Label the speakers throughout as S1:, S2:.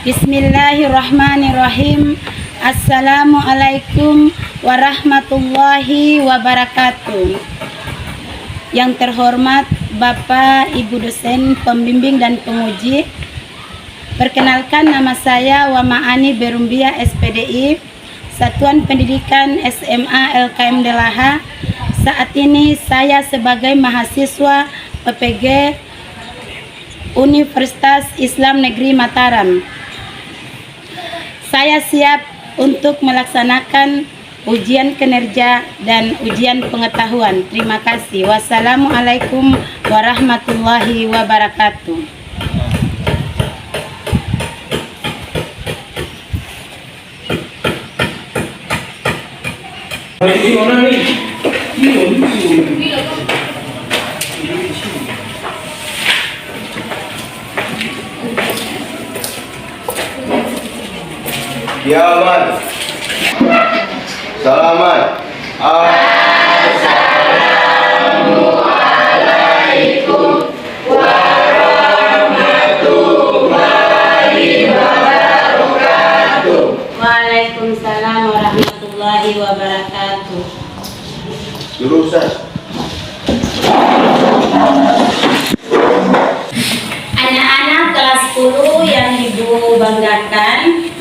S1: Bismillahirrahmanirrahim. Assalamualaikum warahmatullahi wabarakatuh. Yang terhormat Bapak, Ibu dosen, pembimbing dan penguji. Perkenalkan, nama saya Wamaani Berumbia SPDI, Satuan Pendidikan SMA LKM Delaha. Saat ini saya sebagai mahasiswa PPG Universitas Islam Negeri Mataram. Saya siap untuk melaksanakan ujian kinerja dan ujian pengetahuan. Terima kasih. Wassalamualaikum warahmatullahi wabarakatuh.
S2: Yaman, salaman, assalamualaikum warahmatullahi wabarakatuh.
S1: Waalaikumsalam warahmatullahi wabarakatuh.
S2: Jurusan
S1: Anak-anak kelas 10 yang Ibu banggakan,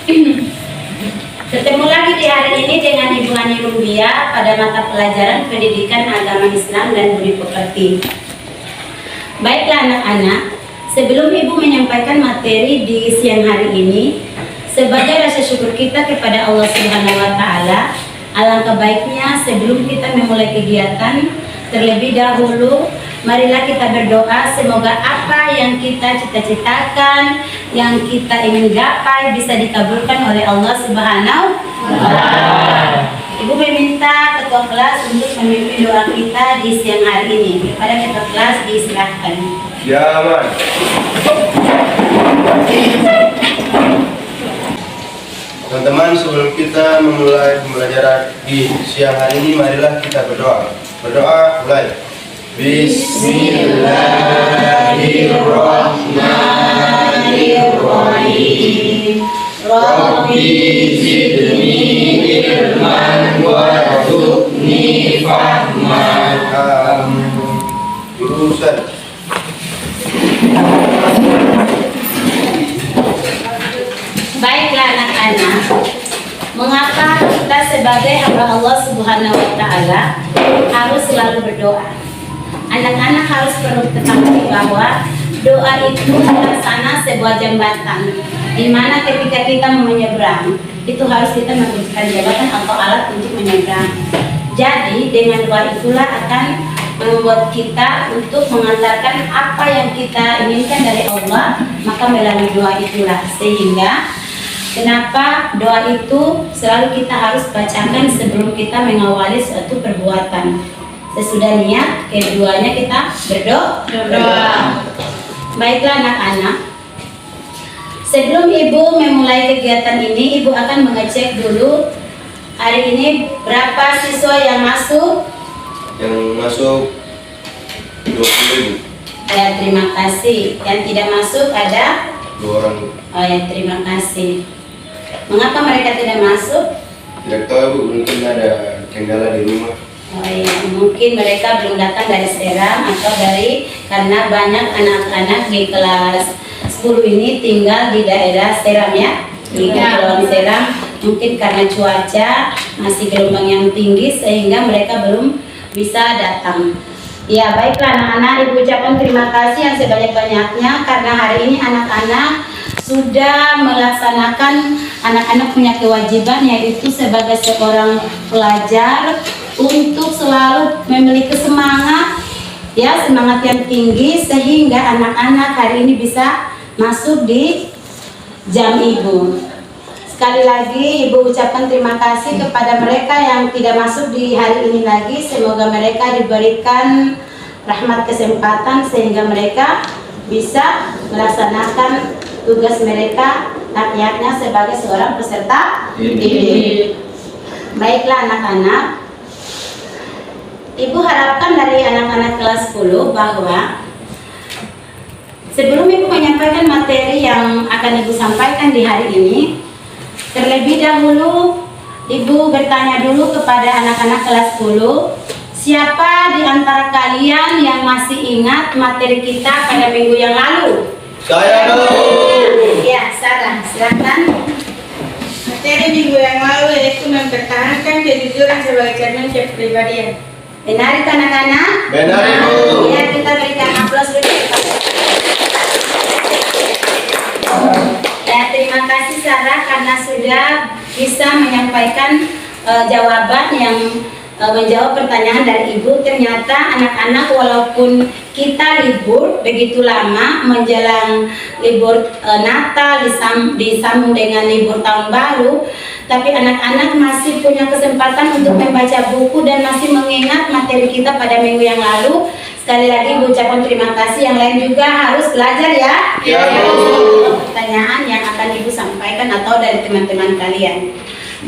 S1: ketemu lagi di hari ini dengan Ibu Ani Rumbia pada mata pelajaran Pendidikan Agama Islam dan Budi Pekerti. Baiklah anak-anak, sebelum Ibu menyampaikan materi di siang hari ini, sebagai rasa syukur kita kepada Allah Subhanahu wa Ta'ala, alangkah baiknya sebelum kita memulai kegiatan, terlebih dahulu marilah kita berdoa semoga apa yang kita cita-citakan, yang kita ingin gapai bisa dikabulkan oleh Allah Subhanahu wa Ta'ala. Ibu meminta ketua kelas untuk memimpin doa kita di siang hari ini. Kepada ketua kelas disilahkan.
S2: Yaman. Teman-teman, sebelum kita memulai pembelajaran di siang hari ini, marilah kita berdoa. Berdoa, mulai. Bismillahirrahmanirrahim. Rabbi zidni ilman warzuqni fahman. Jurusan
S1: Baiklah anak-anak, mengapa kita sebagai hamba Allah Subhanahu wa Ta'ala harus selalu berdoa? Anak-anak harus perlu ketahui bahwa doa itu laksana sebuah jembatan, di mana ketika kita mau menyeberang, itu harus kita menggunakan jembatan atau alat untuk menyeberang. Jadi dengan doa itulah akan membuat kita untuk mengantarkan apa yang kita inginkan dari Allah, maka melalui doa itulah. Sehingga kenapa doa itu selalu kita harus bacakan sebelum kita mengawali suatu perbuatan. Sesudah niat, keduanya kita berdoa. Baiklah anak-anak, sebelum Ibu memulai kegiatan ini, Ibu akan mengecek dulu hari ini berapa siswa yang masuk.
S2: yang masuk 20.000.
S1: Terima kasih. Yang tidak masuk ada
S2: 2 orang.
S1: Oh ya, terima kasih. Mengapa mereka tidak masuk?
S2: Tidak tahu, mungkin ada kendala di rumah.
S1: Oh ya, mungkin mereka belum datang dari Seram atau karena banyak anak-anak di kelas 10 ini tinggal di daerah Seram ya, di Kepulauan Seram. Mungkin karena cuaca masih gelombang yang tinggi sehingga mereka belum bisa datang. Ya baiklah anak-anak, Ibu ucapkan terima kasih yang sebanyak-banyaknya karena hari ini anak-anak sudah melaksanakan, anak-anak punya kewajiban yaitu sebagai seorang pelajar untuk selalu memiliki semangat yang tinggi sehingga anak-anak hari ini bisa masuk di jam Ibu. Sekali lagi Ibu ucapkan terima kasih kepada mereka yang tidak masuk di hari ini lagi. Semoga mereka diberikan rahmat kesempatan sehingga mereka bisa melaksanakan tugas mereka rakyatnya sebagai seorang peserta didik. Baiklah anak-anak, Ibu harapkan dari anak-anak kelas 10 bahwa Sebelum Ibu menyampaikan materi yang akan Ibu sampaikan di hari ini, terlebih dahulu Ibu bertanya dulu kepada anak-anak kelas 10, siapa di antara kalian yang masih ingat materi kita pada minggu yang lalu?
S2: Saya dulu.
S1: Ya, Sarah, silakan.
S3: Materi minggu yang lalu yaitu mempertahankan kejujuran sebagai cermin kepribadian.
S1: Benar itu anak-anak?
S2: Benar, Ibu.
S1: Ya, kita berikan aplaus dulu. Ya, terima kasih Sarah karena sudah bisa menyampaikan jawaban yang menjawab pertanyaan dari Ibu. Ternyata anak-anak walaupun kita libur begitu lama menjelang libur Natal disambung dengan libur tahun baru, tapi anak-anak masih punya kesempatan untuk membaca buku dan masih mengingat materi kita pada minggu yang lalu. Sekali lagi Ibu ucapkan terima kasih. Yang lain juga harus belajar ya.
S2: Ya,
S1: Pertanyaan yang akan Ibu sampaikan atau dari teman-teman kalian.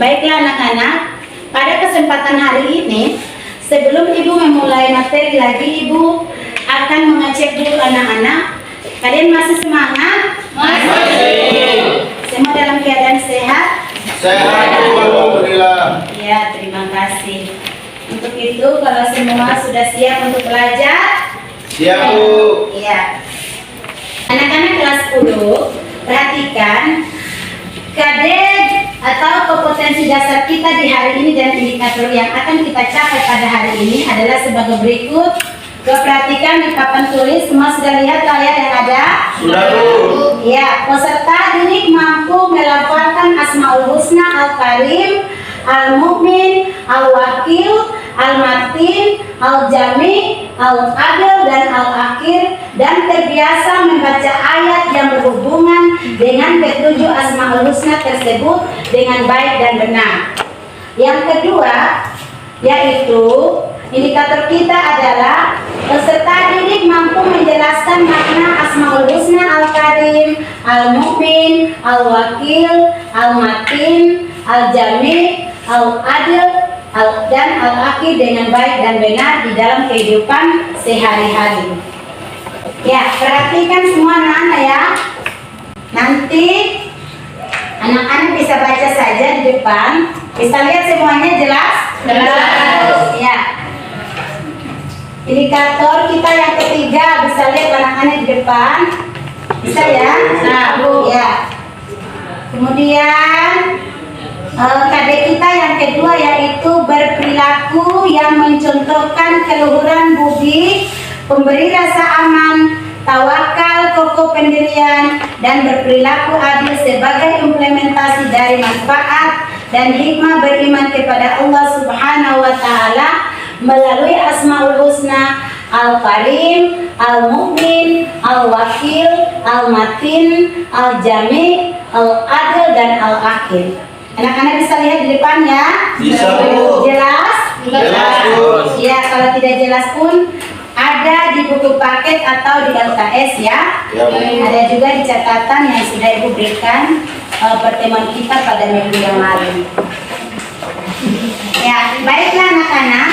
S1: Baiklah anak-anak, pada kesempatan hari ini, sebelum Ibu memulai materi lagi, Ibu akan mengecek dulu anak-anak. Kalian masih semangat?
S2: Masih.
S1: Semua dalam keadaan sehat?
S2: Sehat, alhamdulillah.
S1: Ya, terima kasih. Untuk itu, kalau semua sudah siap untuk belajar?
S2: Siap, Bu.
S1: Iya. Anak-anak kelas 10, perhatikan kadar atau kompetensi dasar kita di hari ini dan indikator yang akan kita capai pada hari ini adalah sebagai berikut. Perhatikan di papan tulis, semua sudah lihat layar yang ada?
S2: Sudah, Bu.
S1: Ya, peserta didik mampu melafalkan Asmaul Husna Al-Karim, Al-Mu'min, Al-Wakil, Al-Matin, Al-Jami, Al-Adil, dan Al-Akhir, dan terbiasa membaca ayat yang berhubungan dengan ketujuh Asmaul Husna tersebut dengan baik dan benar. Yang kedua, yaitu indikator kita adalah peserta didik mampu menjelaskan makna Asmaul Husna Al-Karim, Al-Mu'min, Al-Wakil, Al-Matin, Al-Jami, Al-Adil, dan Al-Akhir dengan baik dan benar di dalam kehidupan sehari-hari. Ya, perhatikan semua anak-anak ya. Nanti anak-anak bisa baca saja di depan. Bisa lihat semuanya jelas? Jelas. Ya. Indikator kita yang ketiga, bisa lihat anak-anak di depan. Bisa ya? Nah, Bu. Ya. Kemudian KD kita yang kedua yaitu berperilaku yang mencontohkan keluhuran budi, pemberi rasa aman, tawakal, kokoh pendirian, dan berperilaku adil sebagai implementasi dari manfaat dan hikmah beriman kepada Allah Subhanahu wa Ta'ala melalui Asmaul Husna Al-Karim, Al-Mu'min, Al-Wakil, Al-Matin, Al-Jami, Al-Adil, dan Al-Akhir. Anak-anak bisa lihat di depan ya?
S2: Bisa, Bu.
S1: Jelas?
S2: Jelas, Bu.
S1: Ya, kalau tidak jelas pun ada di buku paket atau di LKS ya.
S2: Ya, Bu.
S1: Ada juga di catatan yang sudah Ibu berikan pertemuan kita pada minggu yang lalu. Ya, baiklah anak-anak.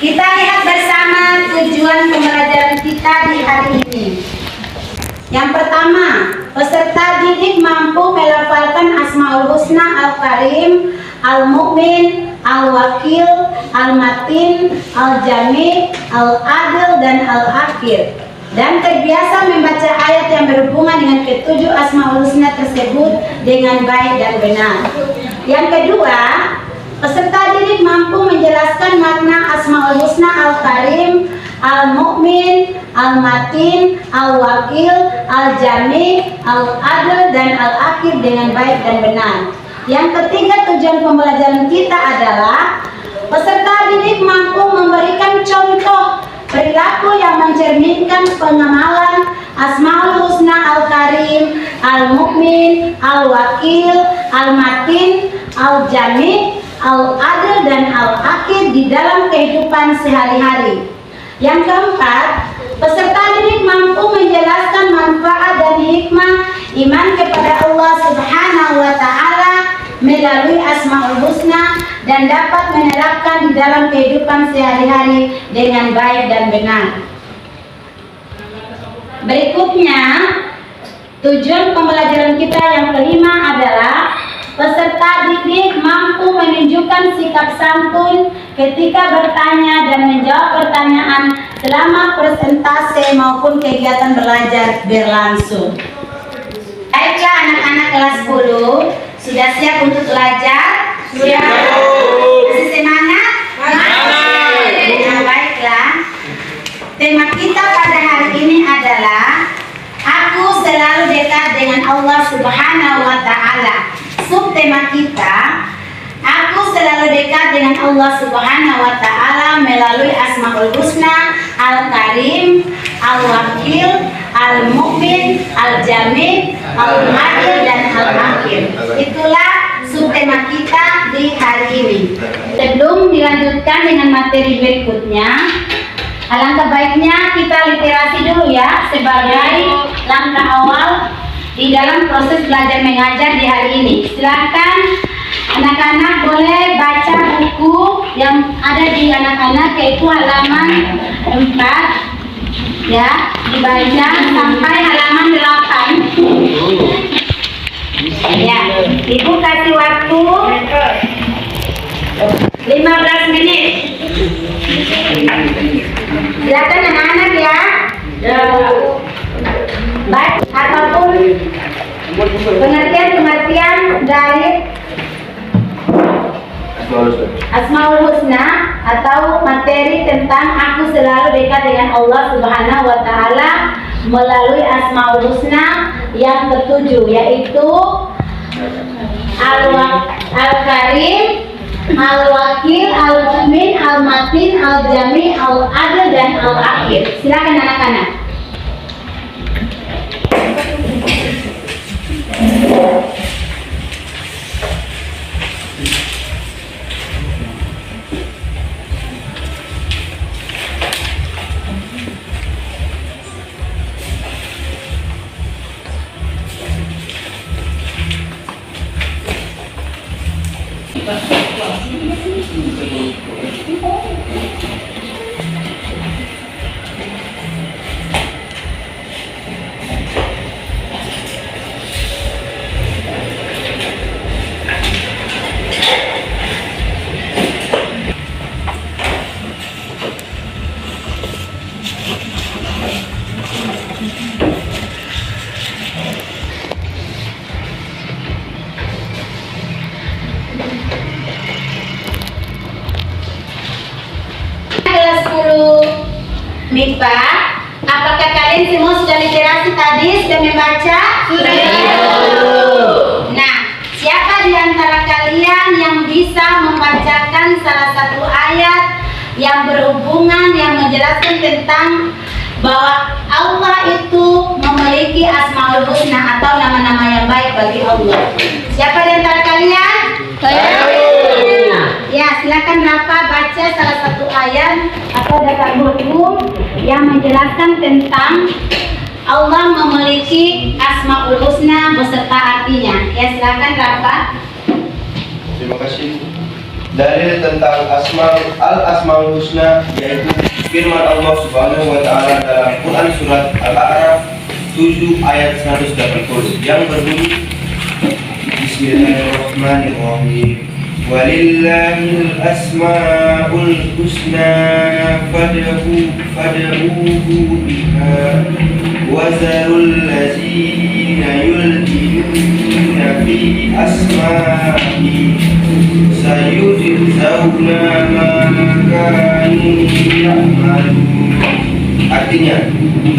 S1: Kita lihat bersama tujuan pembelajaran kita di hari ini. Yang pertama, peserta didik mampu melafalkan Asmaul Husna Al-Karim, Al-Mu'min, Al-Wakil, Al-Matin, Al-Jami, Al-Adil, dan Al-Akhir, dan terbiasa membaca ayat yang berhubungan dengan ketujuh Asmaul Husna tersebut dengan baik dan benar. Yang kedua, peserta didik mampu menjelaskan makna Asmaul Husna Al-Karim, Al-Mu'min, Al-Matin, Al-Wakil, Al-Jami, Al-Adil, dan Al-Akhir dengan baik dan benar. Yang ketiga, tujuan pembelajaran kita adalah peserta didik mampu memberikan contoh perilaku yang mencerminkan pengamalan Asmaul Husna Al-Karim, Al-Mu'min, Al-Wakil, Al-Matin, Al-Jami, Al-Adil, dan Al-Akhir di dalam kehidupan sehari-hari. Yang keempat, peserta didik mampu menjelaskan manfaat dan hikmah iman kepada Allah Subhanahu wa Ta'ala melalui Asmaul Husna dan dapat menerapkan di dalam kehidupan sehari-hari dengan baik dan benar. Berikutnya, tujuan pembelajaran kita yang kelima adalah peserta didik mampu menunjukkan sikap santun ketika bertanya dan menjawab pertanyaan selama presentase maupun kegiatan belajar berlangsung. Baiklah anak-anak kelas 10, sudah siap untuk belajar? Sudah. Masih semangat? Nah, baiklah. Tema kita pada hari ini adalah Aku selalu dekat dengan Allah Subhanahu wa Ta'ala. Subtema kita, Aku selalu dekat dengan Allah Subhanahu wa Ta'ala melalui Asmaul Husna, Al-Karim, Al-Wakil, Al-Mu'min, Al-Jami', Al-Mahir, dan Al-Hakim. Itulah subtema kita di hari ini. Sebelum dilanjutkan dengan materi berikutnya, alangkah baiknya kita literasi dulu ya sebagai langkah awal di dalam proses belajar mengajar di hari ini. Silakan anak-anak boleh baca buku yang ada di anak-anak, yaitu halaman 4 ya, dibaca sampai halaman 8 ya. Ibu kasih waktu 15 menit. Silakan anak-anak ya. Baik, ataupun pengertian dari Asmaul Husna atau materi tentang Aku selalu dekat dengan Allah Subhanahu wa Ta'ala melalui Asmaul Husna yang ketujuh, yaitu Al-Karim, Al-Wakil, Al-Mu'min, Al-Matin, Al-Jami', Al-Adil, dan Al-Akhir. Silakan anak-anak. Kelas 10 MIPA, apakah kalian semua sudah literasi tadi? Sudah membaca? Sudah. Nah, siapa di antara kalian yang bisa membacakan salah satu ayat yang berhubungan, yang menjelaskan tentang bahwa Allah itu memiliki Asmaul Husna atau nama-nama yang baik bagi Allah? Siapa di antara kalian? Ya, silakan Rafa baca salah satu ayat atau dasar hukum yang menjelaskan tentang Allah memiliki Asmaul Husna beserta artinya. Ya, silakan Rafa.
S2: Terima kasih. Dalil tentang Asmaul Husna yaitu firman Allah Subhanahu wa Ta'ala dalam Quran surat Al-A'raf 7 ayat 180 yang berbunyi Bismillahirrahmanirrahim. Walillahil asmaul husna fad'uhu biha wa zarul ladzina yulhiduna fi asma'i sayujzauna ma kanu ya'malun. Artinya,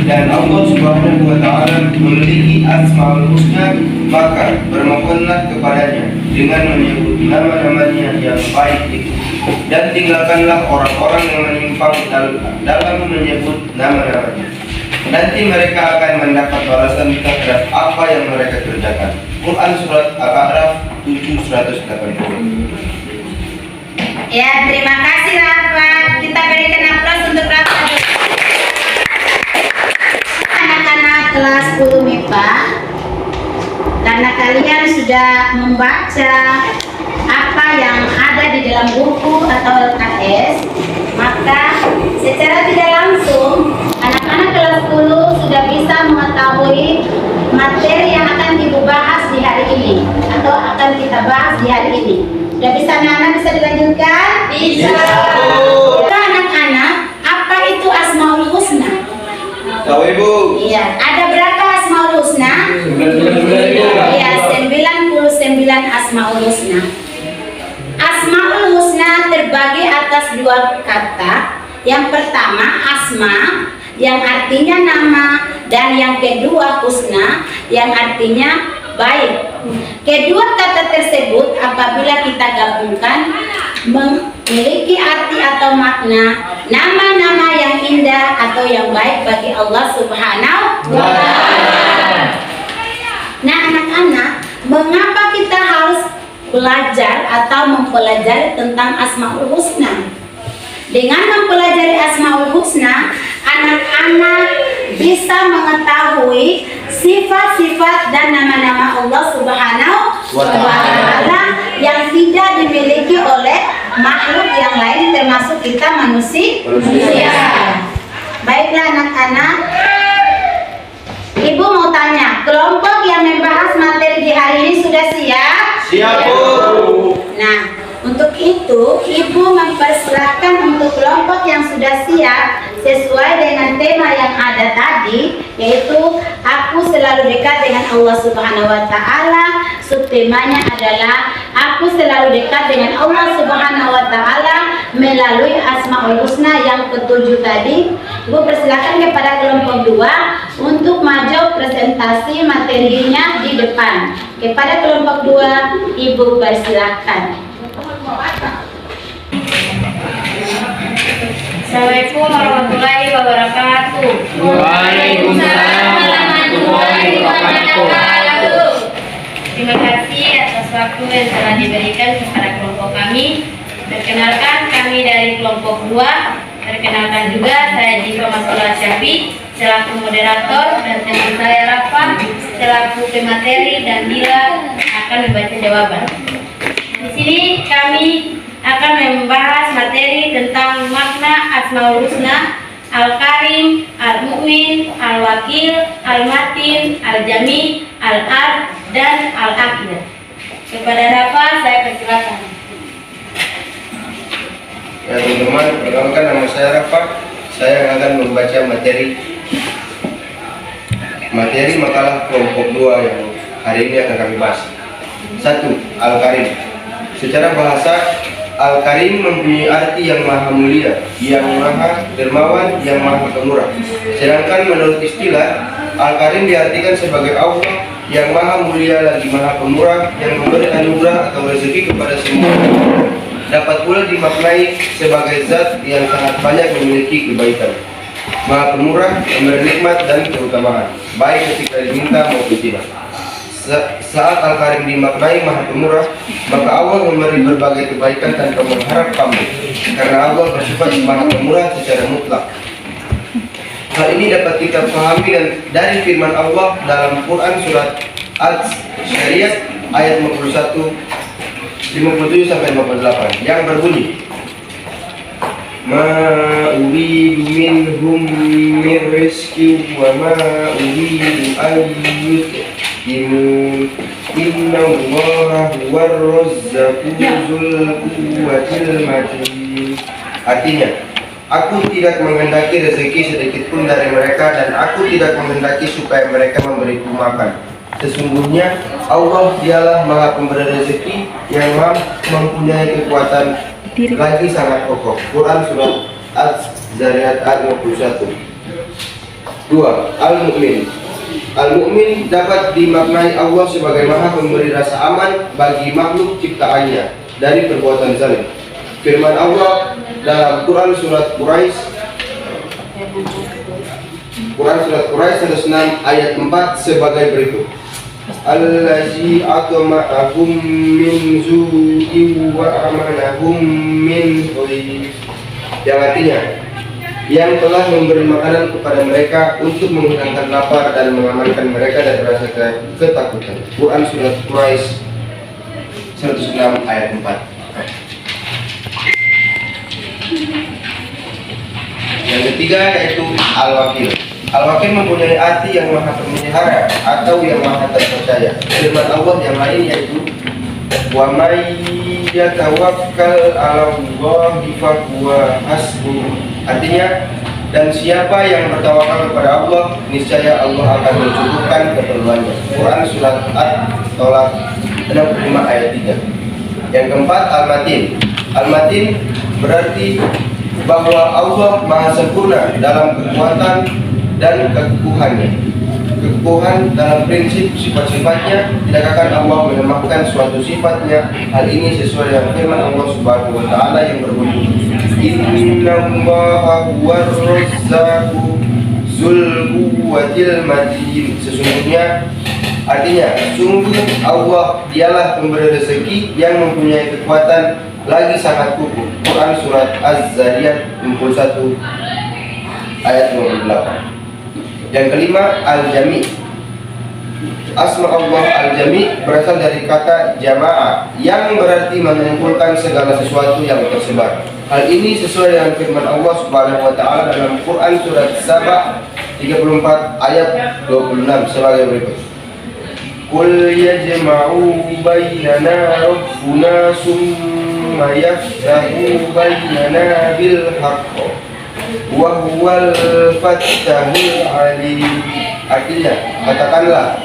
S2: dan Allah Subhanahu wa Ta'ala memiliki Asmaul Husna, maka bermohonlah kepadanya dengan menyebut nama-namanya yang baik itu, dan tinggalkanlah orang-orang yang menyimpang dalam menyebut nama-namanya. Nanti mereka akan mendapat balasan terhadap apa yang mereka kerjakan. Quran surat Al-A'raf 7:180.
S1: Ya, terima kasih Rafa. Kita berikan aplaus untuk Rafa. Anak-anak kelas 10 MIPA, karena kalian sudah membaca apa yang ada di dalam buku atau LKS, maka secara tidak langsung anak-anak kelas 10 sudah bisa mengetahui materi yang akan dibahas di hari ini atau akan kita bahas di hari ini. Sudah bisa anak-anak, bisa dilanjutkan?
S3: Bisa.
S1: Anak-anak, apa itu Asmaul Husna?
S2: Tahu Ibu?
S1: Iya, ada berapa Asmaul Husna?
S2: 99.
S1: Iya, 99 Asmaul Husna. Asmaul Husna terbagi atas dua kata. Yang pertama asma, yang artinya nama, dan yang kedua husna, yang artinya baik. Kedua kata tersebut apabila kita gabungkan memiliki arti atau makna nama-nama yang indah atau yang baik bagi Allah Subhanahu wa Ta'ala. Nah, anak-anak, mengapa kita harus belajar atau mempelajari tentang Asmaul Husna? Dengan mempelajari Asmaul Husna, anak-anak bisa mengetahui sifat-sifat dan nama-nama Allah Subhanahu wa Ta'ala yang tidak dimiliki oleh makhluk yang lain termasuk kita manusia. Baiklah anak-anak, Ibu mau tanya, kelompok yang membahas materi di hari ini sudah siap?
S2: Siap, Bu.
S1: Nah, untuk itu Ibu mempersilahkan untuk kelompok yang sudah siap sesuai dengan tema yang ada tadi, yaitu aku selalu dekat dengan Allah Subhanahu wa Ta'ala. Subtemanya adalah aku selalu dekat dengan Allah Subhanahu wa Ta'ala melalui Asmaul Husna yang ketujuh tadi. Ibu persilakan kepada kelompok 2 untuk maju presentasi materinya di depan. Kepada kelompok 2, Ibu persilakan.
S3: Assalamualaikum warahmatullahi wabarakatuh.
S4: Waalaikumsalam warahmatullahi wabarakatuh.
S3: Terima kasih atas waktu yang telah diberikan kepada kelompok kami. Perkenalkan, kami dari kelompok 2. Perkenalkan juga, saya Diva Masula Syafi selaku moderator, dan teman saya Rafa selaku pemateri, dan Dila akan membaca jawaban. Di sini kami akan membahas materi tentang makna Asmaul Husna, Al-Karim, Al-Mu'min, Al-Wakil, Al-Matin, Al-Jami, Al-Ad, dan Al-Aqid. Kepada Rafa, saya persilakan.
S2: Ya teman-teman, perkenalkan nama saya Rafa. Saya akan membaca materi makalah kelompok 2 yang hari ini akan kami bahas. 1. Al-Karim. Secara bahasa, Al-Karim mempunyai arti yang maha mulia, yang maha dermawan, yang maha pemurah. Sedangkan menurut istilah, Al-Karim diartikan sebagai Allah yang maha mulia lagi maha pemurah, yang memberi anugerah atau rezeki kepada semua. Dapat pula dimaknai sebagai zat yang sangat banyak memiliki kebaikan, maha pemurah, memberi nikmat dan keutamaan, baik ketika diminta maupun tidak. Saat Al-Karim dimaknai maha pemurah, maka Allah memberi berbagai kebaikan tanpa mengharap pamrih, karena Allah bersifat maha pemurah secara mutlak. Hal ini dapat kita pahami dari firman Allah dalam Quran surat Al-Syariat ayat 57-58 yang berbunyi, Ma uridu minhum min rizki wa ma uridu an yut'imun inna allaha huwar razzaqu dzul quwwatil matin. Artinya, aku tidak menghendaki rezeki sedikit pun dari mereka, dan aku tidak menghendaki supaya mereka memberiku makan. Sesungguhnya Allah dialah maha pemberi rezeki yang maha mempunyai kekuatan lagi sangat kokoh. Quran surat Az-Zariyat ayat 51. 2. Al-Mu'min. Al-Mu'min dapat dimaknai Allah sebagai maha pemberi rasa aman bagi makhluk ciptaannya dari perbuatan zalim. Firman Allah dalam Quran surat Quraisy 106 ayat 4 sebagai berikut, Allazi atma'ahum min zu'in wa amanahum min khayr. Yang artinya, yang telah memberi makanan kepada mereka untuk menghilangkan lapar dan mengamankan mereka dari rasa ketakutan. Quran surat Quraisy 106 ayat 4. Yang ketiga yaitu Al-Wakil. Al-Wakil mempunyai arti yang maha pemelihara atau yang maha terpercaya. Firman Allah yang lain yaitu wa may yatawakkal 'ala Allahi fa huwa hasbuh. Artinya, dan siapa yang bertawakal kepada Allah, niscaya Allah akan mencukupkan keperluannya. Quran surat At-Tolak 65 ayat 3. Yang keempat, Al-Matin. Al-Matin berarti bahwa Allah maha sempurna dalam kekuatan dan kekekuhannya. Kekekuhan dalam prinsip sifat-sifatnya, tidak akan Allah melemahkan suatu sifatnya. Hal ini sesuai dengan firman Allah Subhanahu wa taala yang berbunyi, Innallaha huwar razzaqu dzul quwwatil matin. Sesungguhnya, artinya, sungguh Allah dialah pemberi rezeki yang mempunyai kekuatan lagi sangat kukuh. Quran surat Az-Zariyat 61 ayat 28. Yang kelima, Al-Jami. Asma Allah Al-Jami berasal dari kata jama'ah yang berarti mengumpulkan segala sesuatu yang tersebar. Hal ini sesuai dengan firman Allah Subhanahu wa taala dalam Quran surat Saba 34 ayat 26 sebagai berikut. Qul yajma'u bainana rabbuna summa yaftahu bainana bil haqq wa huwal fattahul alim. Artinya, katakanlah,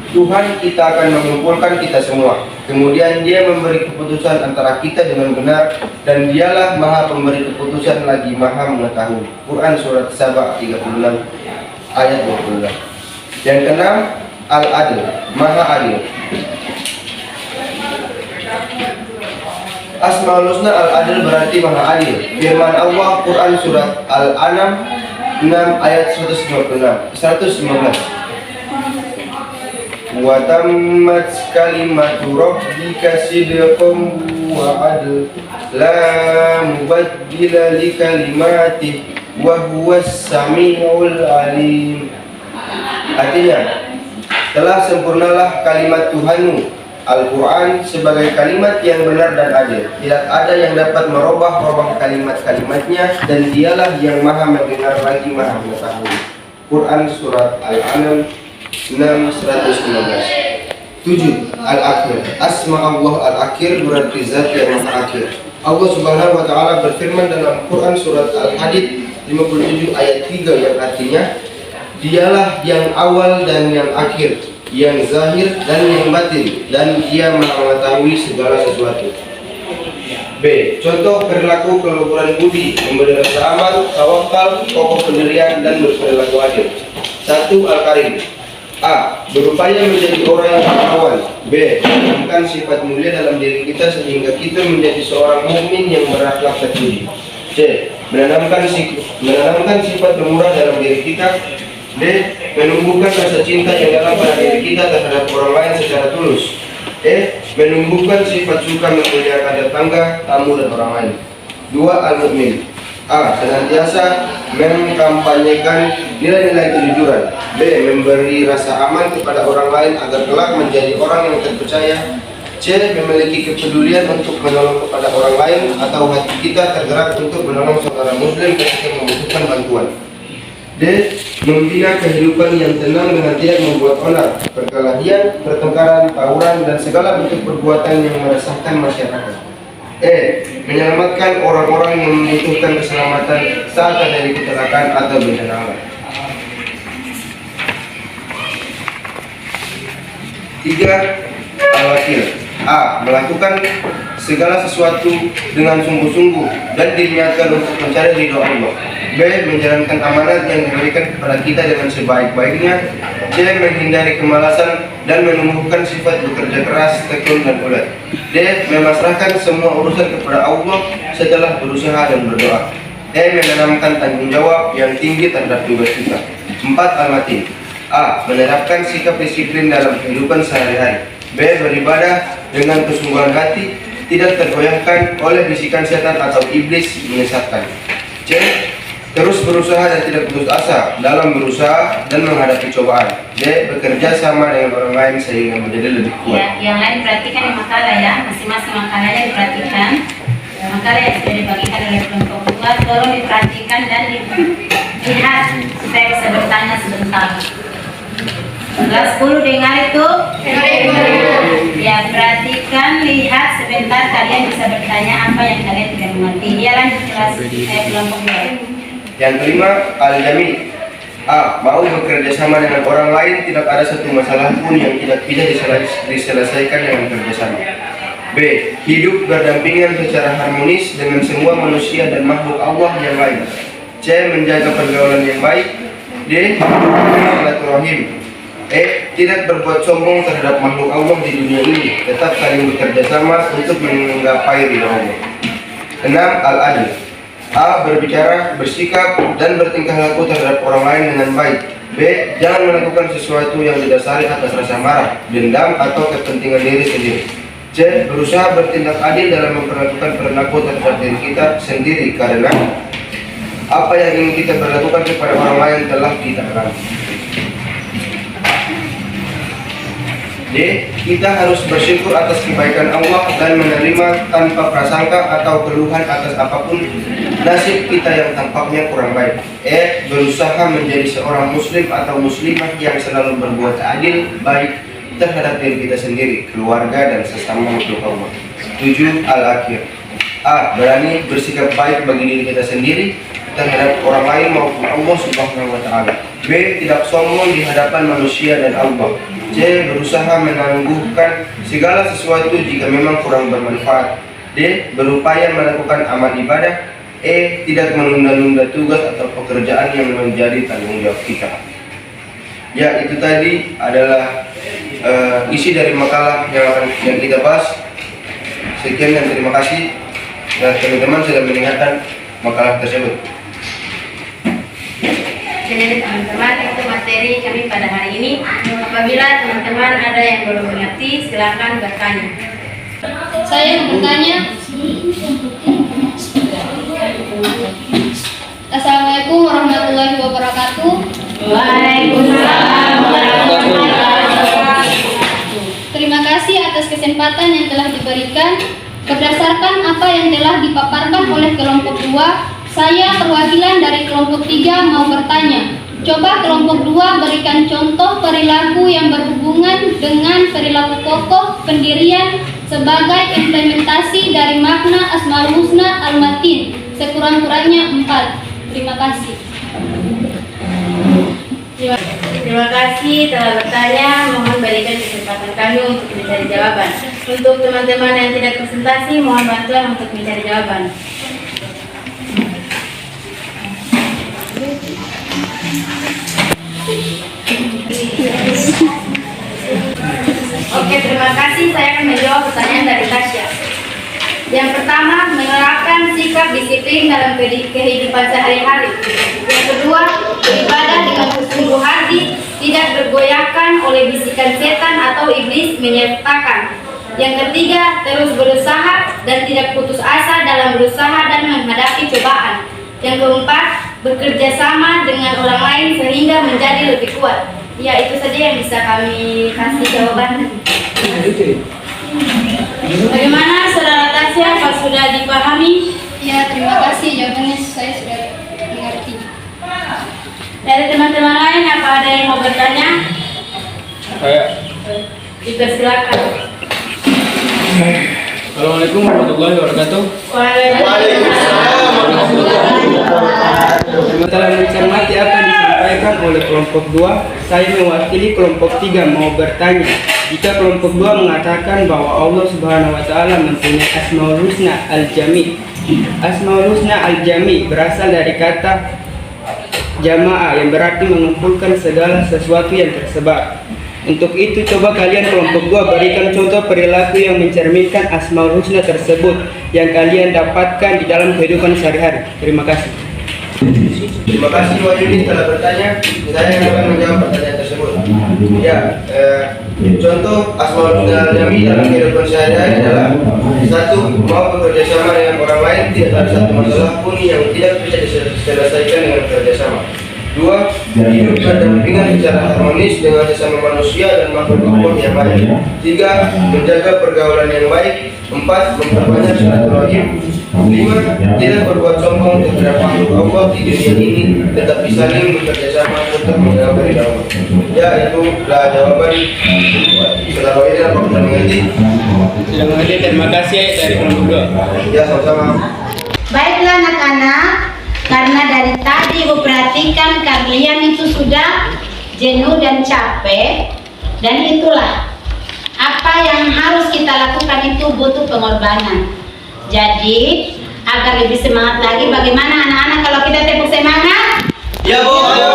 S2: Tuhan kita akan mengumpulkan kita semua, kemudian Dia memberi keputusan antara kita dengan benar, dan Dialah Maha Pemberi keputusan lagi Maha Mengetahui. Quran surat Saba 36 ayat 26. Yang keenam, Al-Adil, Maha Adil. Asmaul Husna Al-Adil berarti Maha Adil. Firman Allah Quran surat Al-An'am 6 ayat 115. Wa tammat kalimatu rabbika sidqan wa adl la mubaddila li kalimatihi wa huwas samiul alim. Artinya, telah sempurnalah kalimat Tuhanmu Al-Quran sebagai kalimat yang benar dan adil. Tidak ada yang dapat merubah kalimat-kalimatnya, dan Dialah yang Maha mendengar lagi Maha mengetahui. Quran surat Al-An'am 6:115. 7. Al-Akhir. Asma Allah Al-Akhir berarti zat yang maha akhir. Allah Subhanahu wa taala berfirman dalam Quran surat Al-Hadid 57 ayat 3 yang artinya, Dialah yang awal dan yang akhir, yang zahir dan yang batin, dan Dia Maha mengetahui segala sesuatu. B. Contoh perilaku keluhuran budi, memberi rasa aman, tawakal, kokoh pendirian, dan berperilaku adil. 1. Al-Karim. A. Berupaya menjadi orang yang dermawan. B. Menanamkan sifat mulia dalam diri kita sehingga kita menjadi seorang mukmin yang berakhlak terpuji. C. Menanamkan sifat pemurah dalam diri kita. D. Menumbuhkan rasa cinta yang dalam pada diri kita terhadap orang lain secara tulus. E. Menumbuhkan sifat suka memuliakan tetangga, tamu, dan orang lain. 2. Al-Mu'min. A. Senantiasa mengkampanyekan nilai-nilai kejujuran. B. Memberi rasa aman kepada orang lain agar kelak menjadi orang yang terpercaya. C. Memiliki kepedulian untuk menolong kepada orang lain, atau hati kita tergerak untuk menolong saudara muslim ketika membutuhkan bantuan. D. Membina kehidupan yang tenang dengan tidak membuat onar, perkelahian, pertengkaran, tawuran, dan segala bentuk perbuatan yang meresahkan masyarakat. E. Menyelamatkan orang-orang yang membutuhkan keselamatan saat terjadi kecelakaan atau bencana alam. 3. Al-Wakil. A. Melakukan segala sesuatu dengan sungguh-sungguh dan diniatkan untuk mencari ridho Allah. B. Menjalankan amanat yang diberikan kepada kita dengan sebaik-baiknya. C. Menghindari kemalasan dan menumbuhkan sifat bekerja keras, tekun, dan ulet. D. Memasrahkan semua urusan kepada Allah setelah berusaha dan berdoa. E. Menanamkan tanggung jawab yang tinggi terhadap tugas kita. 4. Al-Matin. A. Menerapkan sikap disiplin dalam kehidupan sehari-hari. B. Beribadah dengan kesungguhan hati, tidak tergoyahkan oleh bisikan setan atau iblis menyesatkan. C. Terus berusaha dan tidak putus asa dalam berusaha dan menghadapi cobaan. D. Bekerja sama dengan orang lain sehingga menjadi lebih kuat.
S1: Ya, yang lain perhatikan di makalah ya, masing-masing makalahnya diperhatikan. Makalah yang sudah dibagikan oleh kelompok 2 tolong diperhatikan dan Lihat, supaya bisa bertanya sebentar. Kelas 10 dengar itu? Ya, perhatikan, lihat sebentar, kalian bisa bertanya apa yang kalian tidak mengerti. Ya, lanjut kelas kelompok 2.
S2: Yang kelima, al-jami. A. Mau bekerja sama dengan orang lain, tidak ada satu masalah pun yang tidak bisa diselesaikan dengan kerjasama. B. Hidup berdampingan secara harmonis dengan semua manusia dan makhluk Allah yang lain. C. Menjaga pergaulan yang baik. D. Silaturahim. E. Tidak berbuat sombong terhadap makhluk Allah di dunia ini, tetap saling bekerja sama untuk menggapai ridha Allah. 6. Al-adl. A. Berbicara, bersikap, dan bertingkah laku terhadap orang lain dengan baik. B. Jangan melakukan sesuatu yang didasari atas rasa marah, dendam, atau kepentingan diri sendiri. C. Berusaha bertindak adil dalam memperlakukan perilaku terhadap diri kita sendiri, karena apa yang ingin kita berlakukan kepada orang lain telah kita alami. D. Kita harus bersyukur atas kebaikan Allah dan menerima tanpa prasangka atau keluhan atas apapun nasib kita yang tampaknya kurang baik. E. Berusaha menjadi seorang muslim atau muslimah yang selalu berbuat adil, baik terhadap diri kita sendiri, keluarga, dan sesama makhluk Allah. 7. Al-akhir. A. Berani bersikap baik bagi diri kita sendiri terhadap orang lain maupun Allah Subhanahu wa Ta'ala. B. Tidak sombong di hadapan manusia dan Allah. C. Berusaha menangguhkan segala sesuatu jika memang kurang bermanfaat. D. Berupaya melakukan amal ibadah. E. Tidak menunda-nunda tugas atau pekerjaan yang menjadi tanggung jawab kita. Ya, itu tadi adalah isi dari makalah yang kita bahas. Sekian dan terima kasih. Dan teman-teman sudah mendengarkan makalah tersebut.
S3: Jadi teman-teman, itu materi kami pada hari ini. Apabila teman-teman ada yang belum mengerti, silakan bertanya.
S5: Saya bertanya. Assalamualaikum warahmatullahi wabarakatuh.
S1: Waalaikumsalam warahmatullahi wabarakatuh.
S5: Terima kasih atas kesempatan yang telah diberikan. Berdasarkan apa yang telah dipaparkan oleh kelompok 2, saya perwakilan dari kelompok 3 mau bertanya. Coba kelompok 2 berikan contoh perilaku yang berhubungan dengan perilaku kokoh pendirian sebagai implementasi dari makna Asmaul Husna Al-Matin, sekurang-kurangnya 4. Terima kasih.
S3: Terima kasih telah bertanya. Mohon berikan kesempatan kami untuk mencari jawaban. Untuk teman-teman yang tidak presentasi, mohon bantuan untuk mencari jawaban. Oke, terima kasih. Saya akan menjawab pertanyaan dari Tasya. Yang pertama, menerapkan sikap disiplin dalam kehidupan sehari-hari. Yang kedua, beribadah dengan sungguh hati, tidak bergoyahkan oleh bisikan setan atau iblis menyertakan. Yang ketiga, terus berusaha dan tidak putus asa dalam berusaha dan menghadapi cobaan. Yang keempat, bekerja sama dengan orang lain sehingga menjadi lebih kuat. Ya, itu saja yang bisa kami kasih jawaban. Bagaimana saudara Tasya, apa sudah dipahami?
S5: Ya, terima kasih. Jawabannya saya sudah mengerti.
S3: Dari teman-teman lain, apa ada yang mau bertanya?
S4: Saya.
S3: Dipersilakan.
S4: Assalamualaikum warahmatullahi wabarakatuh. Setelah mencermati apa yang disampaikan oleh kelompok 2, saya mewakili kelompok 3 mau bertanya. Jika kelompok 2 mengatakan bahwa Allah Subhanahu wa Ta'ala mempunyai Asmaul Husna Al-Jami. Asmaul Husna Al-Jami berasal dari kata jamaah yang berarti mengumpulkan segala sesuatu yang tersebar. Untuk itu, coba kalian kelompok 2 berikan contoh perilaku yang mencerminkan Asmaul Husna tersebut yang kalian dapatkan di dalam kehidupan sehari-hari. Terima kasih.
S2: Terima kasih Wahyudi telah bertanya. Saya akan menjawab pertanyaan tersebut. Ya, contoh Asmaul Husna Al-Jami dalam kehidupan sehari-hari adalah: 1. Mau bekerja sama dengan orang lain, tidak ada satu masalah pun yang tidak bisa diselesaikan dengan kerjasama. 2. Hidup berdampingan secara harmonis dengan sesama manusia dan makhluk Allah yang lain. 3. Menjaga pergaulan yang baik. 4. Memperbanyak silaturahim. 5. Tidak berbuat sombong terhadap makhluk Allah di dunia ini, tetapi saling bekerja sama untuk menjaga ridha Allah. Ya, itulah jawaban. Saudara ini apa sudah mengerti?
S4: Sudah mengerti, terima kasih dari kelompok 2.
S2: Ya, sama-sama.
S1: Baiklah anak-anak, karena dari tadi Ibu perhatikan kalian itu sudah jenuh dan capek, dan itulah apa yang harus kita lakukan itu butuh pengorbanan. Jadi agar lebih semangat lagi, bagaimana anak-anak kalau kita tepuk semangat?
S2: Ya, Bu. Ayo.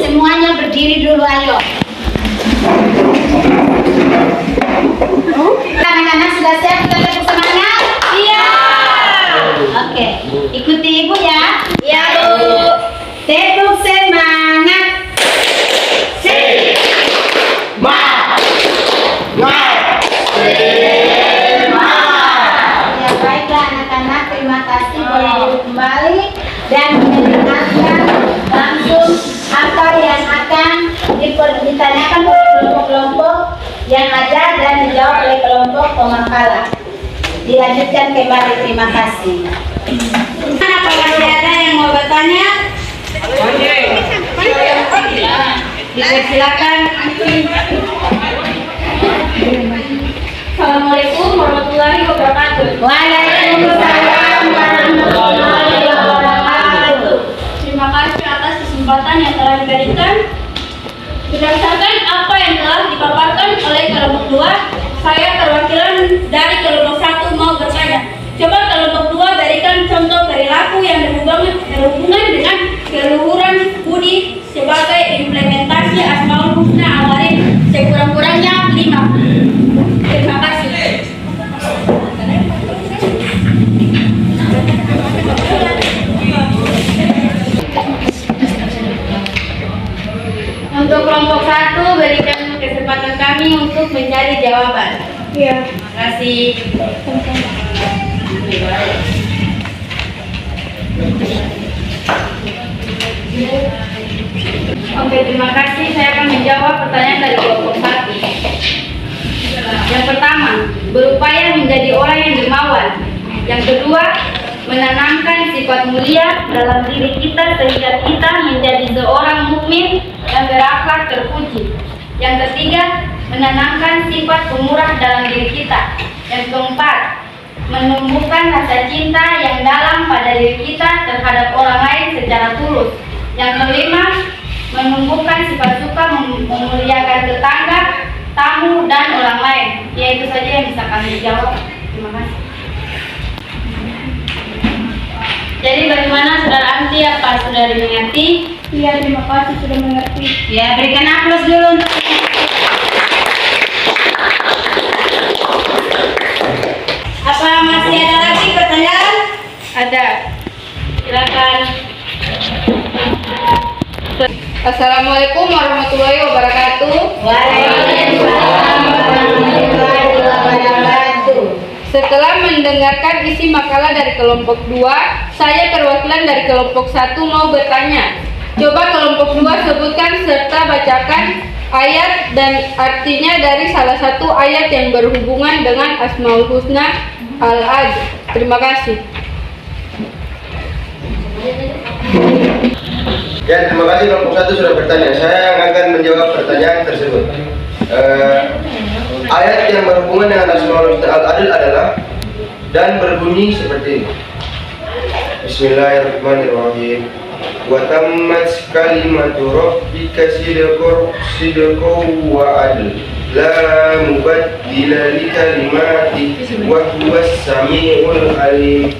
S1: Semuanya berdiri dulu, ayo. Anak-anak sudah siap kita tepuk semangat? Iya. Oke, ikuti Ibu ya.
S3: Ya, Bu.
S1: Tepuk semangat. Ya, baiklah anak-anak, terima kasih boleh dulu kembali dan mendengarkan langsung apa yang akan ditanyakan oleh kelompok-kelompok yang ada dan dijawab oleh kelompok pemapalan. Dilanjutkan kembali, terima kasih. Apa masih ada yang mau bertanya? Silakan.
S3: Assalamualaikum warahmatullahi wabarakatuh.
S1: Waalaikumsalam warahmatullahi wabarakatuh.
S5: Terima kasih atas kesempatan yang telah diberikan. Berdasarkan apa yang telah dipaparkan oleh kelompok 2, saya perwakilan dari kelompok 1 mau bertanya. Coba kelompok 2 berikan contoh perilaku yang berhubungan dengan keluhuran budi sebagai implementasi Asmaul Husna Al-Gharib sekurang-kurangnya 5. Terima kasih.
S3: Untuk kelompok 1, berikan kesempatan kami untuk mencari jawaban.
S5: Iya.
S3: Terima kasih. Oke, terima kasih. Saya akan menjawab pertanyaan dari kelompok 1. Yang pertama, berupaya menjadi orang yang dermawan. Yang kedua, menanamkan sifat mulia dalam diri kita sehingga kita menjadi seorang mukmin yang berakhlak terpuji. Yang ketiga, menanamkan sifat pemurah dalam diri kita. Yang keempat, menumbuhkan rasa cinta yang dalam pada diri kita terhadap orang lain secara tulus. Yang kelima, menumbuhkan sifat suka memuliakan tetangga, tamu, dan orang lain. Ya, itu saja yang bisa kami jawab. Terima kasih. Jadi bagaimana Saudara Amti, apa sudah dimengerti?
S5: Iya, terima kasih sudah mengerti.
S1: Ya, berikan aplaus dulu untuk apa masih ada lagi pertanyaan?
S3: Ada. Silakan.
S6: Assalamualaikum warahmatullahi wabarakatuh.
S1: Waalaikumsalam warahmatullahi wabarakatuh.
S6: Setelah mendengarkan isi makalah dari kelompok 2, saya perwakilan dari kelompok 1 mau bertanya. Coba kelompok 2 sebutkan serta bacakan ayat dan artinya dari salah satu ayat yang berhubungan dengan Asmaul Husna Al-Ad. Terima kasih.
S2: Ya, terima kasih kelompok 1 sudah bertanya. Saya yang akan menjawab pertanyaan tersebut. Ayat yang berhubungan dengan Asmaul Husna Al-Adil adalah dan berbunyi seperti ini. Bismillahirrahmanirrahim. Wa tammat kalimatu rabbika sidqan wa adl. La mubaddila li kalimatihi wa huwas samiul alim.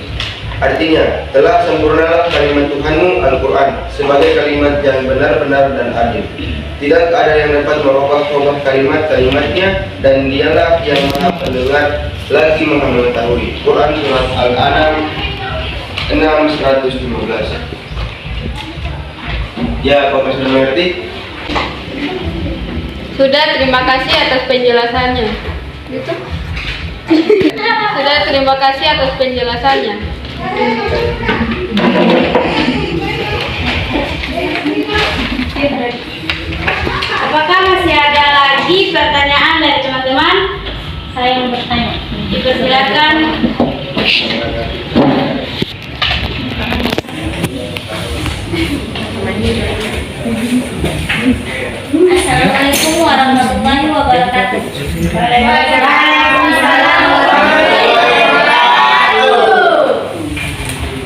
S2: Artinya, telah sempurnalah kalimat Tuhanmu Al-Quran sebagai kalimat yang benar-benar dan adil. Tidak ada yang dapat merubah kalimat-kalimatnya, dan dialah yang maha mendengar lagi maha mengetahui. Quran Surat Al-An'am 6:115. Ya, Bapak sudah mengerti?
S6: Sudah, terima kasih atas penjelasannya. Sudah, terima kasih atas penjelasannya.
S3: Apakah masih ada lagi pertanyaan dari teman-teman?
S1: Saya yang bertanya.
S3: Dipersilakan. Assalamualaikum warahmatullahi wabarakatuh.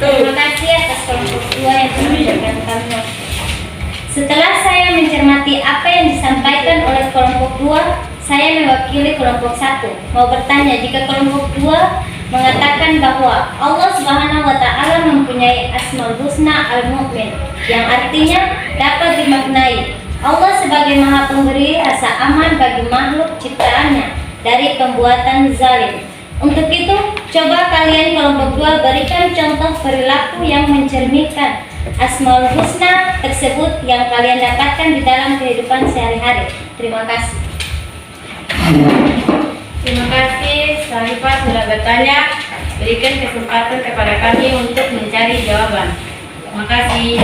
S3: Terima kasih atas kelompok 2 yang telah mendengarkan kami. Setelah saya mencermati apa yang disampaikan oleh kelompok 2, saya mewakili kelompok 1 mau bertanya jika kelompok 2 mengatakan bahwa Allah Subhanahu wa taala mempunyai Asmaul Husna Al-Mu'min yang artinya dapat dimaknai Allah sebagai Maha Pemberi rasa aman bagi makhluk ciptaannya dari pembuatan zalim. Untuk itu, coba kalian kelompok 2 berikan contoh perilaku yang mencerminkan Asmaul Husna tersebut yang kalian dapatkan di dalam kehidupan sehari-hari. Terima kasih.
S6: Terima kasih, Sarifah sudah bertanya. Berikan kesempatan kepada kami untuk mencari jawaban. Terima kasih.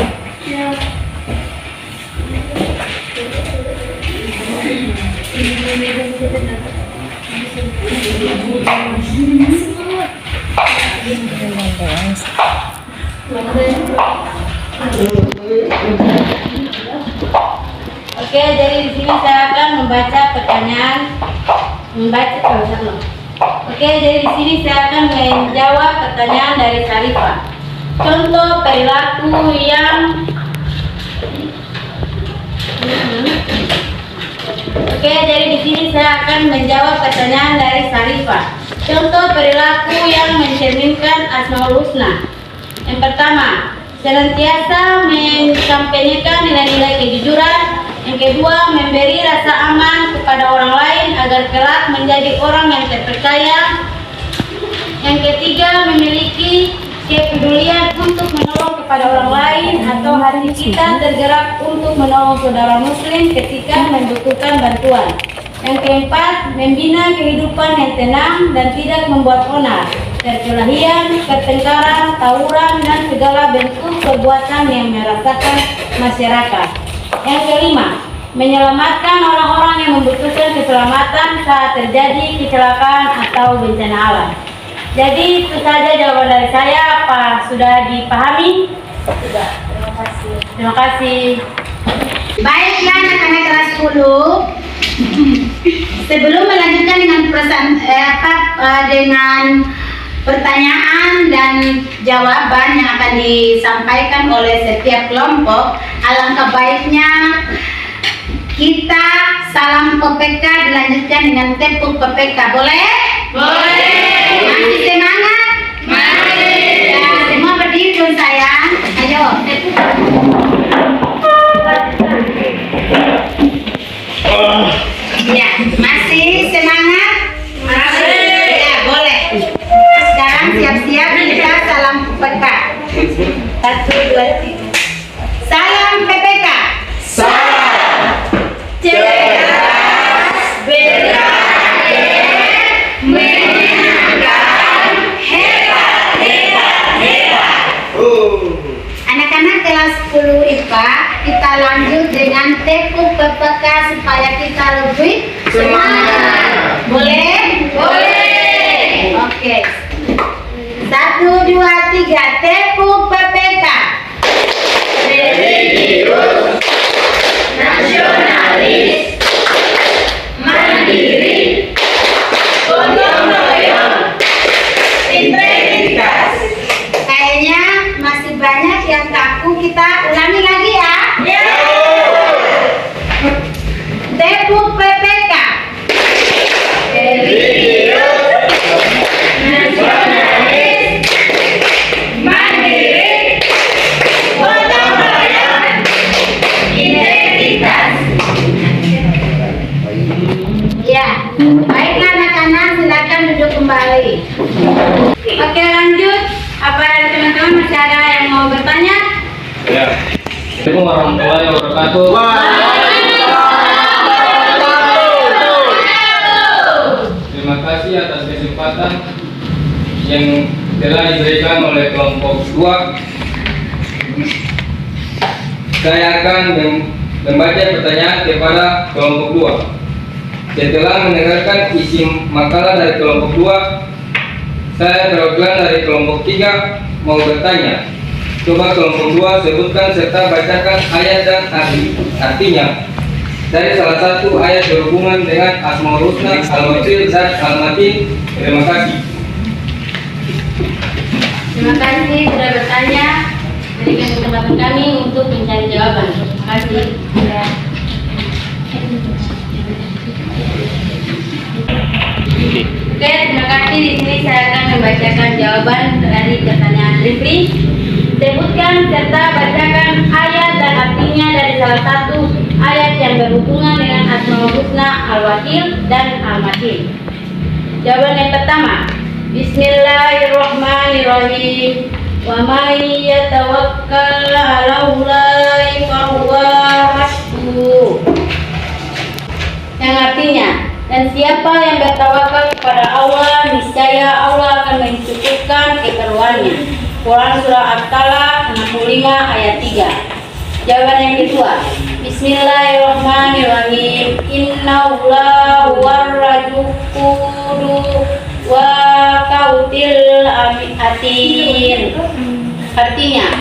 S6: Oke, jadi di sini saya akan membaca pertanyaan. Oke, jadi di sini saya akan menjawab pertanyaan dari Sarifah. Contoh perilaku yang Oke, jadi di sini saya akan menjawab pertanyaan dari Sarifah. Contoh perilaku yang mencerminkan Asmaul Husna. Yang pertama, senantiasa menkampanyekan nilai-nilai kejujuran. Yang kedua, memberi rasa aman kepada orang lain agar kelak menjadi orang yang terpercaya. Yang ketiga, memiliki kepedulian untuk menolong kepada orang lain atau hati kita tergerak untuk menolong saudara muslim ketika membutuhkan bantuan. Yang keempat, membina kehidupan yang tenang dan tidak membuat onar, perkelahian, pertengkaran, tawuran, dan segala bentuk perbuatan yang merasakan masyarakat. Yang kelima, menyelamatkan orang-orang yang membutuhkan keselamatan saat terjadi kecelakaan atau bencana alam. Jadi itu saja jawaban dari saya. Apa sudah dipahami? Sudah. Terima kasih. Terima kasih.
S1: Baiklah anak-anak kelas 10. Sebelum melanjutkan dengan dengan pertanyaan dan jawaban yang akan disampaikan oleh setiap kelompok, alangkah baiknya kita salam PPK dilanjutkan dengan tepuk PPK. Boleh? Boleh. Masih semangat? Mari. Ya, semua berdiri dong sayang. Ayo, tepuk. Ya, masih semangat? Masih. Ya, boleh. Sekarang siap-siap kita salam PPK. 1, 2, 3. Salam PPK. Salam. Cerdas, berani, menyenangkan, hebat. Anak-anak kelas 10 IPA, kita lanjut dengan tepuk PPK supaya kita lebih semangat. Boleh? Boleh. Oke. 1, 2, 3, tepuk PPK. Religius, nasionalis, mandiri, gotong royong, integritas. Kayaknya masih banyak yang kaku, kita ulangi lagi ya. Tepuk PPK. Religius, nasionalis, mandiri, gotong royong, integritas. Ya, baiklah anak-anak, silakan duduk kembali. Oke, lanjut. Apa ada teman-teman masih ada yang mau bertanya?
S7: Ya. Assalamualaikum warahmatullahi wabarakatuh. Terima kasih atas kesempatan yang telah diberikan oleh kelompok 2. Saya akan membaca pertanyaan kepada kelompok 2. Setelah mendengarkan isi makalah dari kelompok 2, saya perwakilan dari kelompok 3 mau bertanya. Coba kelompok 2 sebutkan serta bacakan ayat dan artinya dari salah satu ayat berhubungan dengan Asmaul Husna, Al-Wakil, dan Al-Matin. Terima kasih.
S3: Terima kasih sudah bertanya. Berikan kesempatan kami untuk mencari jawaban. Terima kasih. Oke, terima kasih. Di sini saya akan membacakan jawaban dari pertanyaan Rifli. Sebutkan serta bacakan ayat dan artinya dari salah satu ayat yang berhubungan dengan Asmaul Husna, Al-Wakil, dan Al-Matin. Jawaban yang pertama, Bismillahirrahmanirrahim. Wa may yatawakkal 'alallahi fahuwa hasbuh. Yang artinya, dan siapa yang bertawakal kepada Allah, niscaya Allah akan mencukupkan keperluannya. Quran surah At-Talaq 65 ayat 3. Jawaban yang kedua, Bismillahirrahmanirrahim. Innallaha warrazuqudu wa kautil atin. Artinya,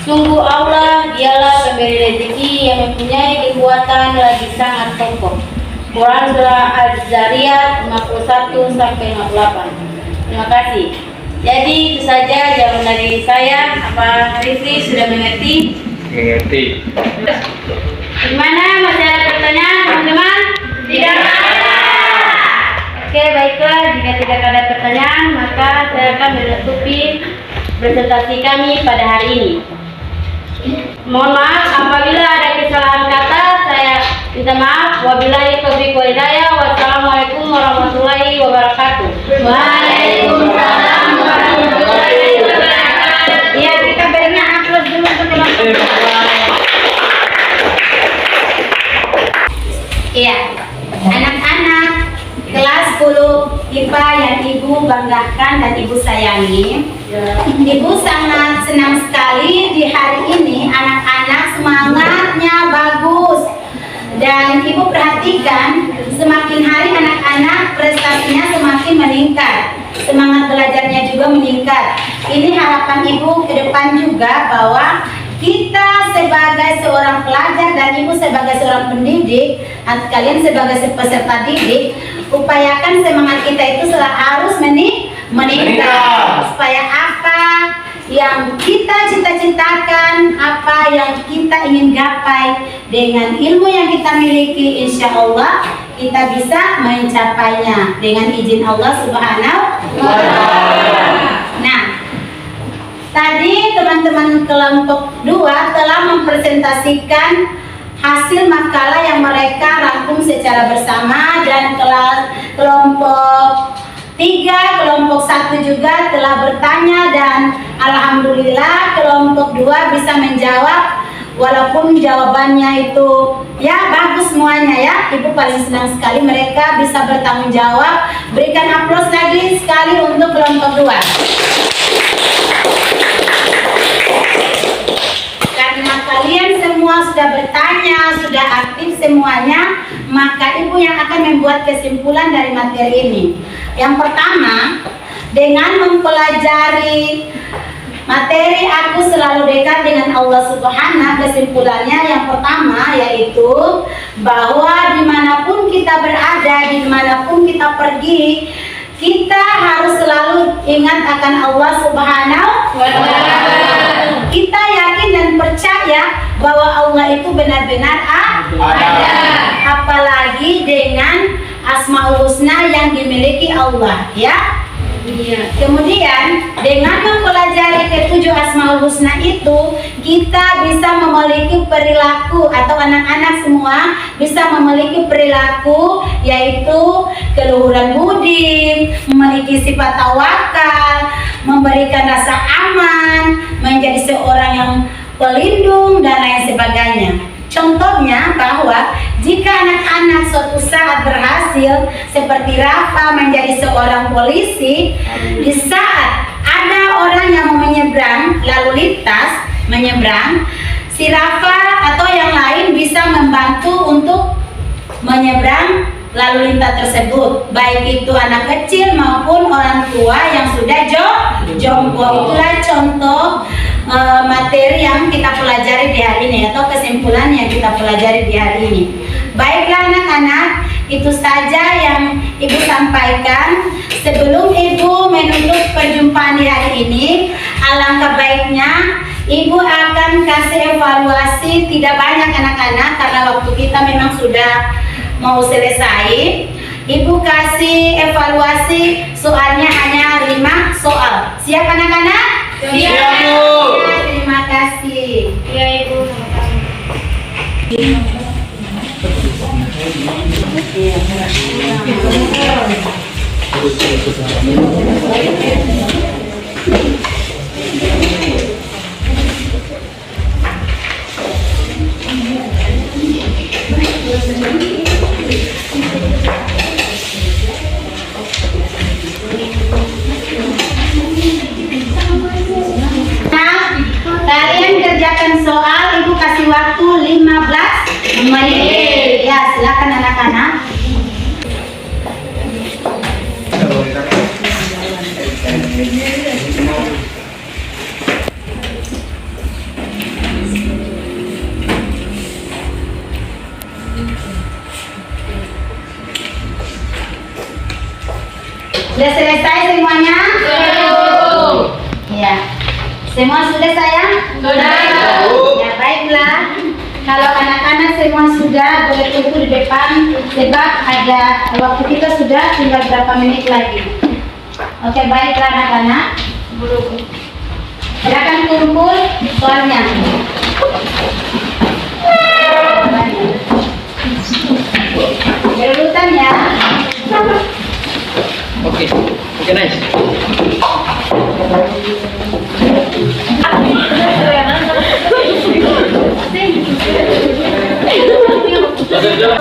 S3: sungguh Allah dialah pemberi rezeki yang mempunyai kekuatan lagi sangat kokoh. Quran surah Az-Zariyat 51 sampai 58. Terima kasih. Jadi itu saja jawaban dari saya. Apa Rifli sudah mengerti?
S7: Mengerti.
S3: Gimana? Masih ada pertanyaan, teman-teman? Tidak ada. Oke, baiklah. Jika tidak ada pertanyaan, maka saya akan menutupi presentasi kami pada hari ini. Mohon maaf apabila ada kesalahan kata, saya minta maaf. Wabillahi taufiq wal hidayah. Wassalamualaikum warahmatullahi wabarakatuh. Waalaikumsalam warahmatullahi wabarakatuh. Ya, kita berikan aplaus dulu teman-teman. Iya, anak-anak kelas 10 IPA yang Ibu banggakan dan Ibu sayangi. Ibu sangat senang sekali di hari ini anak-anak semangatnya bagus. Dan Ibu perhatikan semakin hari anak-anak prestasinya semakin meningkat. Semangat belajarnya juga meningkat. Ini harapan Ibu ke depan juga bahwa kita sebagai seorang pelajar dan Ibu sebagai seorang pendidik, atau kalian sebagai peserta didik, upayakan semangat kita itu harus meningkat. Supaya apa yang kita cita-citakan, apa yang kita ingin gapai, dengan ilmu yang kita miliki, insya Allah kita bisa mencapainya dengan izin Allah Subhanahu wa Ta'ala. Nah, tadi teman-teman kelompok 2 telah mempresentasikan hasil makalah yang mereka rangkum secara bersama, dan kelompok 3, kelompok 1 juga telah bertanya, dan alhamdulillah kelompok 2 bisa menjawab, walaupun jawabannya itu ya bagus semuanya ya. Ibu paling senang sekali mereka bisa bertanggung jawab. Berikan aplaus lagi sekali untuk kelompok 2. Karena kalian semua sudah bertanya, sudah aktif semuanya, maka Ibu yang akan membuat kesimpulan dari materi ini. Yang pertama, dengan mempelajari materi Aku Selalu Dekat dengan Allah Subhanahu, kesimpulannya yang pertama yaitu bahwa dimanapun kita berada, dimanapun kita pergi, kita harus selalu ingat akan Allah Subhanahu wa Ta'ala. Kita yakin dan percaya bahwa Allah itu benar-benar ada. Apalagi dengan Asmaul Husna yang dimiliki Allah, ya. Kemudian dengan mempelajari ketujuh Asmaul Husna itu, kita bisa memiliki perilaku, atau anak-anak semua bisa memiliki perilaku, yaitu keluhuran budi, memiliki sifat tawakal, memberikan rasa aman, menjadi seorang yang pelindung, dan lain sebagainya. Contohnya bahwa jika anak-anak suatu saat berhasil seperti Rafa menjadi seorang polisi, di saat ada orang yang mau menyeberang lalu lintas, si Rafa atau yang lain bisa membantu untuk menyeberang lalu lintas tersebut, baik itu anak kecil maupun orang tua yang sudah jompo. Itulah contoh
S1: materi yang kita pelajari di hari ini atau kesimpulan yang kita pelajari di hari ini. Baiklah anak-anak, itu saja yang Ibu sampaikan. Sebelum Ibu menutup perjumpaan di hari ini, alangkah baiknya Ibu akan kasih evaluasi, tidak banyak anak-anak karena waktu kita memang sudah mau selesai. Ibu kasih evaluasi, soalnya hanya 5 soal. Siap anak-anak?
S3: Siap,
S1: Bu. Terima kasih.
S3: Ya Ibu.
S1: Kalian kerjakan soal, Ibu kasih waktu 15 menit. Ya, silakan anak-anak. Sudah selesai semuanya? Ya. Semua sudah sayang?
S3: Sudah.
S1: Ya baiklah. Kalau anak-anak semua sudah, boleh tunggu di depan sebab ada waktu kita sudah tinggal berapa menit lagi. Oke, baiklah anak-anak. Silakan kumpul soalnya. Berurutan ya.
S4: Oke, nice.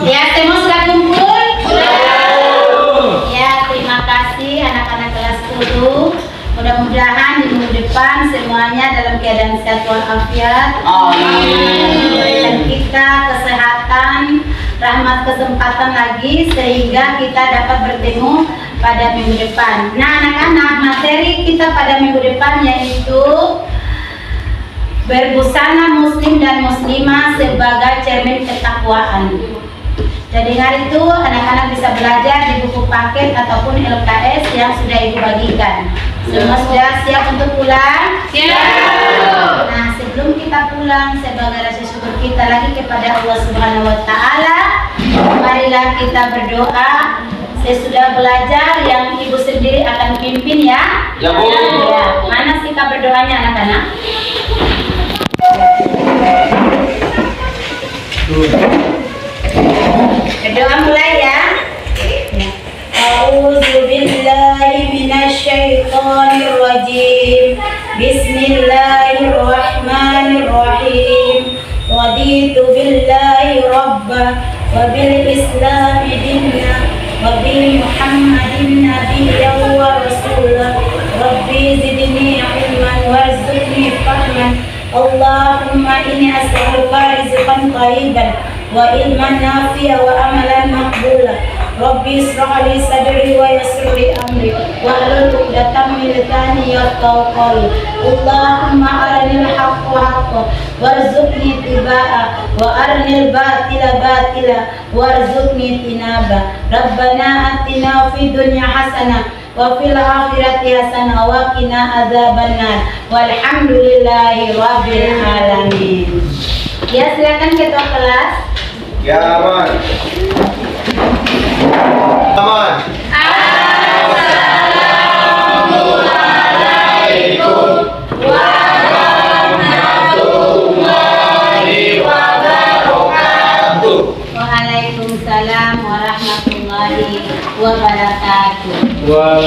S1: Ya, semua sudah kumpul? Ya, terima kasih anak-anak kelas 10. Mudah-mudahan di minggu depan semuanya dalam keadaan sehat walafiat. Memberikan kita kesehatan, rahmat kesempatan lagi sehingga kita dapat bertemu pada minggu depan. Nah, anak-anak, materi kita pada minggu depan yaitu berbusana muslim dan muslimah sebagai cermin ketakwaan. Jadi hari itu anak-anak bisa belajar di buku paket ataupun LKS yang sudah Ibu bagikan. Semua sudah siap untuk pulang?
S3: Siap.
S1: Nah, sebelum kita pulang, sebagai rasa syukur kita lagi kepada Allah Subhanahu wa Ta'ala, marilah kita berdoa. Sesudah belajar, yang Ibu sendiri akan pimpin ya.
S7: Ya, Bu.
S1: Ya. Mana sikap berdoanya anak-anak? Berdoa mulai ya. A'udzubillahi minasyaitonirrajim. Bismillahirrahmanirrahim. Raditu billahi rabbah wa bil islami dinna wa bi Muhammadin nabiyyan wa rasulah. Rabbi zidni ilman warzuqni fahman. Allahumma inni as'aluka rizqan thayyiban wa ilman nafi'a wa amalan maqbula. Rabbi israh li sadri wa yassir li amri wa hlul 'uqdatam min lisani yafqahu qawli. Allahumma arinil haqqa haqqan warzuqni ittiba'a wa arinil batila batila warzuqni tinaba. Rabbana atina fid dunya hasanah wa fil akhirati hasanah wa qina adzabannar. Walhamdulillahi rabbil alamin. Ya, silakan ketua kelas.
S2: Ya, aman. Aman.
S3: Assalamualaikum warahmatullahi wabarakatuh.
S1: Waalaikumsalam warahmatullahi wabarakatuh.
S4: Wah.